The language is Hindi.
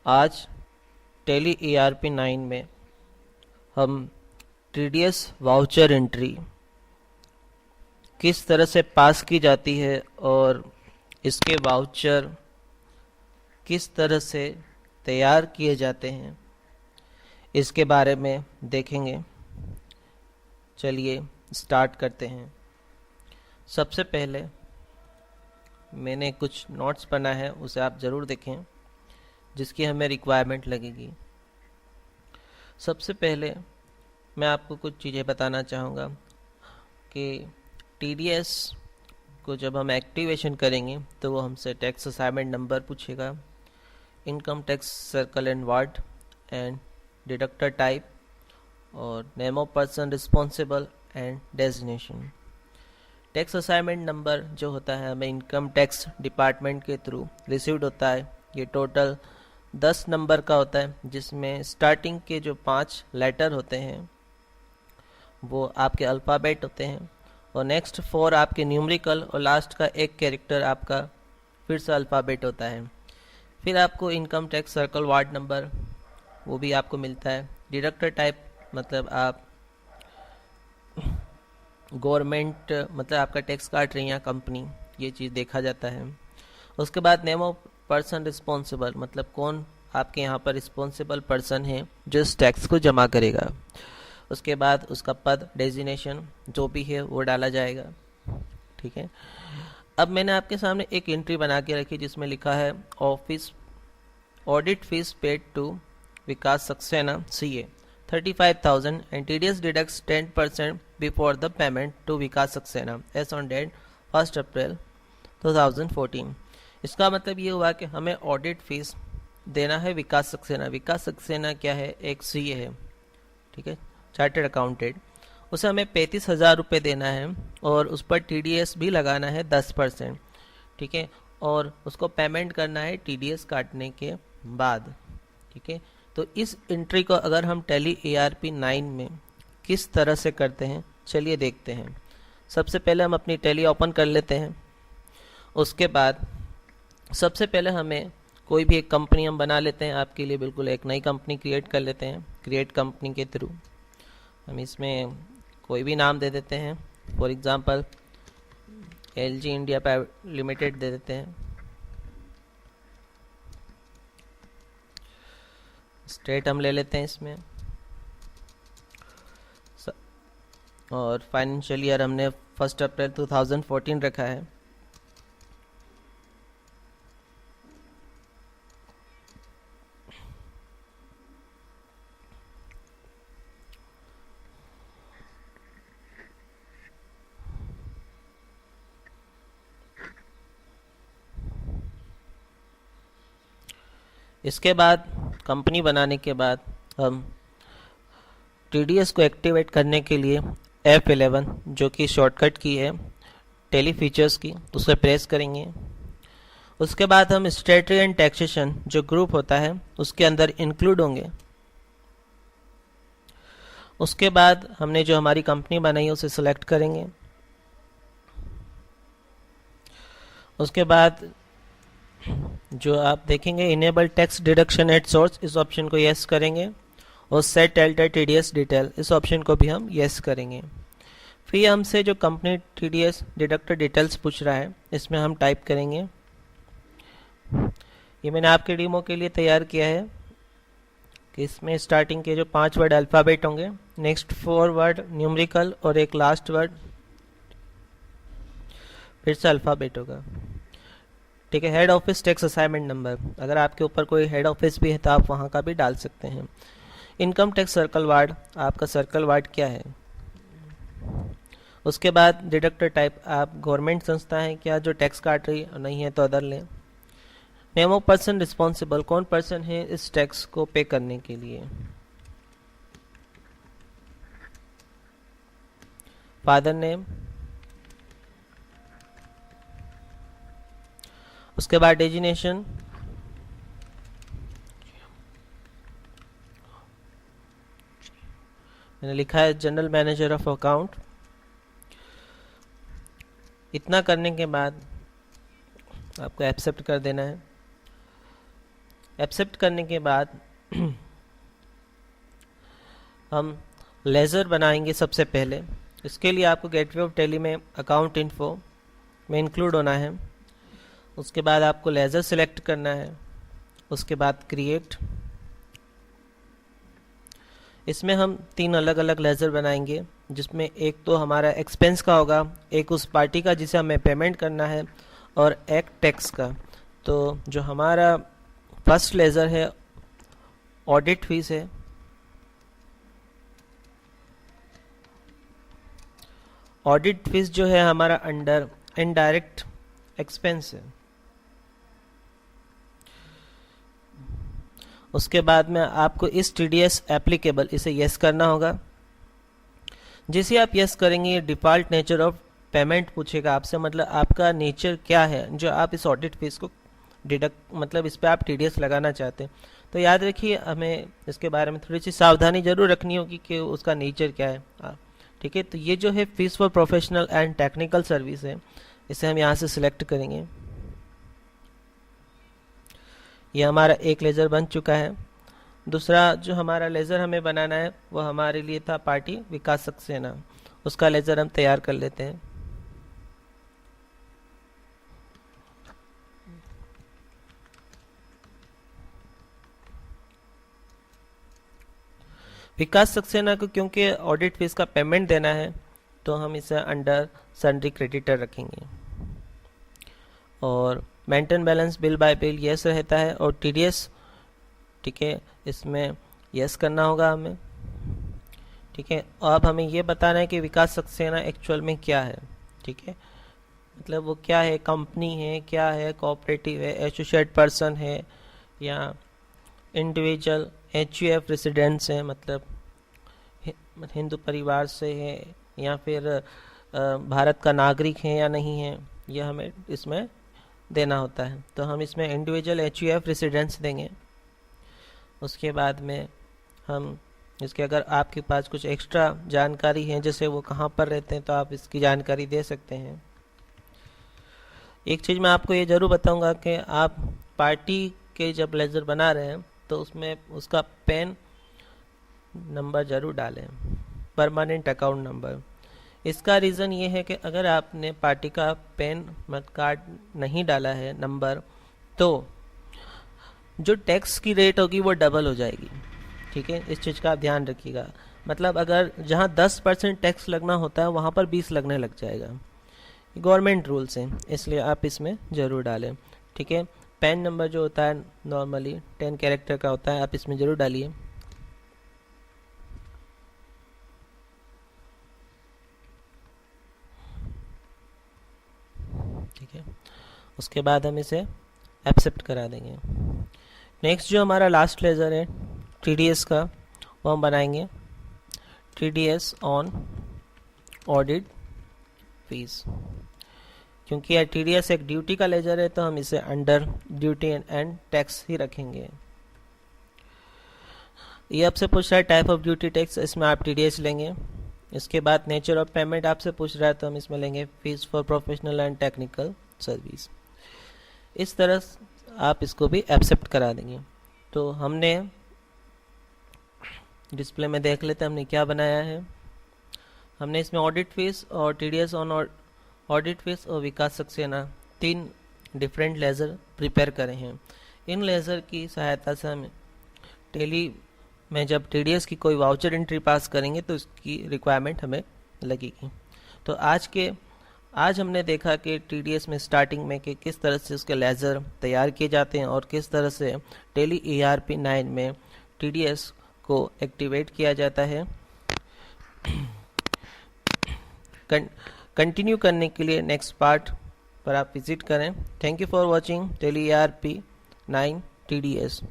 आज टेली ERP 9 में हम TDS वाउचर एंट्री किस तरह से पास की जाती है और इसके वाउचर किस तरह से तैयार किए जाते हैं इसके बारे में देखेंगे। चलिए स्टार्ट करते हैं। सबसे पहले मैंने कुछ नोट्स बना है, उसे आप ज़रूर देखें जिसकी हमें रिक्वायरमेंट लगेगी। सबसे पहले मैं आपको कुछ चीज़ें बताना चाहूँगा कि TDS को जब हम एक्टिवेशन करेंगे तो वो हमसे टैक्स असाइनमेंट नंबर पूछेगा, income tax circle and ward and deductor type और name of person responsible and designation. Tax assignment number जो होता है हमें इनकम टैक्स डिपार्टमेंट के थ्रू रिसीव्ड होता है। ये टोटल 10 नंबर का होता है, जिसमें स्टार्टिंग के जो 5 लेटर होते हैं वो आपके अल्फ़ाबेट होते हैं और नेक्स्ट 4 आपके न्यूमेरिकल और लास्ट का एक कैरेक्टर आपका फिर से अल्फ़ाबेट होता है। फिर आपको income tax circle ward number वो भी आपको मिलता है। डिडक्टर टाइप मतलब आप गवर्नमेंट मतलब आपका टैक्स काट रही है कंपनी, ये चीज़ देखा जाता है। उसके बाद नेम ऑफ पर्सन रिस्पॉन्सिबल मतलब कौन आपके यहाँ पर रिस्पॉन्सिबल पर्सन है जो इस टैक्स को जमा करेगा। उसके बाद उसका पद डेजिग्नेशन जो भी है वो डाला जाएगा। ठीक है, अब मैंने आपके सामने एक एंट्री बना के रखी जिसमें लिखा है office audit fees paid to Vikas Saxena CA 35,000 and TDS deducts 10% before the payment to Vikas Saxena as on date 1 अप्रैल 2014। इसका मतलब ये हुआ कि हमें ऑडिट फीस देना है विकास सक्सेना। विकास सक्सेना क्या है? एक CA है, ठीक है, चार्टर्ड अकाउंटेंट। उसे हमें 35,000 रुपये देना है और उस पर TDS भी लगाना है 10%, ठीक है, और उसको पेमेंट करना है TDS काटने के बाद। ठीक है, तो इस एंट्री को अगर हम टेली ERP 9 में किस तरह से करते हैं चलिए देखते हैं। सबसे पहले हम अपनी टेली ओपन कर लेते हैं। उसके बाद सबसे पहले हमें कोई भी एक कंपनी हम बना लेते हैं। आपके लिए बिल्कुल एक नई कंपनी क्रिएट कर लेते हैं। क्रिएट कंपनी के थ्रू हम इसमें कोई भी नाम दे देते हैं। For example LG India private limited दे देते हैं। स्टेट हम ले लेते हैं इसमें और फाइनेंशियल ईयर हमने 1 अप्रैल 2014 रखा है। इसके बाद कंपनी बनाने के बाद हम TDS को एक्टिवेट करने के लिए F11 जो कि शॉर्टकट की है टेली फीचर्स की, उसे प्रेस करेंगे। उसके बाद हम स्टेटरी एंड टैक्सेशन जो ग्रुप होता है उसके अंदर इंक्लूड होंगे। उसके बाद हमने जो हमारी कंपनी बनाई है उसे सिलेक्ट करेंगे। उसके बाद जो आप देखेंगे enable tax deduction at source, इस ऑप्शन को यस करेंगे और सेट एल्टर TDS डिटेल, इस ऑप्शन को भी हम यस करेंगे। फिर हमसे जो कंपनी TDS डिडक्टर डिटेल्स पूछ रहा है इसमें हम टाइप करेंगे। ये मैंने आपके डेमो के लिए तैयार किया है कि इसमें स्टार्टिंग के जो 5 वर्ड अल्फ़ाबेट होंगे, नेक्स्ट 4 वर्ड न्यूमेरिकल और एक लास्ट वर्ड फिर से अल्फ़ाबेट होगा। ठीक है, head office tax assignment number, अगर आपके ऊपर कोई हेड ऑफिस भी है तो आप वहाँ का भी डाल सकते हैं। इनकम टैक्स सर्कल वार्ड, आपका सर्कल वार्ड क्या है। उसके बाद डिडक्टर टाइप, आप गवर्नमेंट संस्था है क्या जो टैक्स काट रही है, नहीं है तो अदर लें। नेम ऑफ पर्सन रिस्पॉन्सिबल, कौन पर्सन है इस टैक्स को पे करने के लिए। Father name. उसके बाद डेजिग्नेशन, मैंने लिखा है जनरल मैनेजर ऑफ अकाउंट। इतना करने के बाद आपको एक्सेप्ट कर देना है। एक्सेप्ट करने के बाद हम लेज़र बनाएंगे सबसे पहले। इसके लिए आपको गेटवे ऑफ टेली में अकाउंट इन्फो में इंक्लूड होना है। उसके बाद आपको लेज़र सिलेक्ट करना है, उसके बाद क्रिएट। इसमें हम 3 अलग अलग लेज़र बनाएंगे, जिसमें एक तो हमारा एक्सपेंस का होगा, एक उस पार्टी का जिसे हमें पेमेंट करना है, और एक टैक्स का। तो जो हमारा फर्स्ट लेज़र है ऑडिट फीस है। ऑडिट फीस जो है हमारा अंडर इनडायरेक्ट एक्सपेंस है। उसके बाद में आपको इस टीडीएस एप्लीकेबल इसे यस करना होगा। जैसे आप यस करेंगे, डिफ़ॉल्ट नेचर ऑफ पेमेंट पूछेगा आपसे, मतलब आपका नेचर क्या है जो आप इस ऑडिट फीस को डिडक्ट, मतलब इस पर आप टीडीएस लगाना चाहते हैं। तो याद रखिए, हमें इसके बारे में थोड़ी सी सावधानी जरूर रखनी होगी कि उसका नेचर क्या है। ठीक है, तो ये जो है fees for professional and technical service है, इसे हम यहाँ से सिलेक्ट करेंगे। ये हमारा एक लेज़र बन चुका है। दूसरा जो हमारा लेज़र हमें बनाना है वो हमारे लिए था पार्टी विकास सक्सेना, उसका लेज़र हम तैयार कर लेते हैं। विकास सक्सेना को क्योंकि ऑडिट फीस का पेमेंट देना है, तो हम इसे अंडर सन्ड्री क्रेडिटर रखेंगे। और maintain balance bill bye bill yes रहता है, और टीडीएस, ठीक है, इसमें यस करना होगा हमें। ठीक है, अब हमें ये बताना है कि विकास सक्सेना एक्चुअल में क्या है। ठीक है, मतलब वो क्या है, कंपनी है, क्या है, कोऑपरेटिव है, एसोसिएट पर्सन है, या इंडिविजुअल एचयूएफ रेसिडेंट्स है, मतलब हिंदू परिवार से है, या फिर भारत का नागरिक है या नहीं है, यह हमें इसमें देना होता है। तो हम इसमें इंडिविजुअल एचयूएफ रेसिडेंट्स देंगे। उसके बाद में हम इसके, अगर आपके पास कुछ एक्स्ट्रा जानकारी है, जैसे वो कहाँ पर रहते हैं, तो आप इसकी जानकारी दे सकते हैं। एक चीज़ मैं आपको ये ज़रूर बताऊंगा कि आप पार्टी के जब लेज़र बना रहे हैं तो उसमें उसका पैन नंबर ज़रूर डालें, परमानेंट अकाउंट नंबर। इसका रीज़न ये है कि अगर आपने पार्टी का पैन मत कार्ड नहीं डाला है नंबर, तो जो टैक्स की रेट होगी वो डबल हो जाएगी। ठीक है, इस चीज़ का आप ध्यान रखिएगा। मतलब अगर जहाँ 10% टैक्स लगना होता है वहाँ पर 20 लगने लग जाएगा। गवर्नमेंट रूल्स हैं, इसलिए आप इसमें ज़रूर डालें। ठीक है, पैन नंबर जो होता है नॉर्मली 10 कैरेक्टर का होता है, आप इसमें ज़रूर डालिए। ठीक है, उसके बाद हम इसे एक्सेप्ट करा देंगे। नेक्स्ट जो हमारा लास्ट लेज़र है टीडीएस का, वो हम बनाएंगे टीडीएस ऑन ऑडिट फीस। क्योंकि यह टीडीएस एक ड्यूटी का लेज़र है, तो हम इसे अंडर ड्यूटी एंड टैक्स ही रखेंगे। ये आपसे पूछ रहा है टाइप ऑफ ड्यूटी टैक्स, इसमें आप टीडीएस लेंगे। इसके बाद नेचर ऑफ पेमेंट आपसे पूछ रहा है, तो हम इसमें लेंगे fees for professional and technical service. इस तरह आप इसको भी एक्सेप्ट करा देंगे। तो हमने डिस्प्ले में देख लेते हैं हमने क्या बनाया है। हमने इसमें ऑडिट फीस और टीडीएस ऑन ऑडिट फीस और विकास सक्सेना 3 डिफरेंट लेज़र प्रिपेयर करे हैं। इन लेज़र की सहायता से हम टेली में जब टीडीएस की कोई वाउचर एंट्री पास करेंगे तो इसकी रिक्वायरमेंट हमें लगेगी। तो आज हमने देखा कि टीडीएस में स्टार्टिंग में कि किस तरह से उसके लेज़र तैयार किए जाते हैं और किस तरह से टेली ERP 9 में टीडीएस को एक्टिवेट किया जाता है। कंटिन्यू करने के लिए नेक्स्ट पार्ट पर आप विजिट करें। Thank you for watching tally ERP 9 TDS।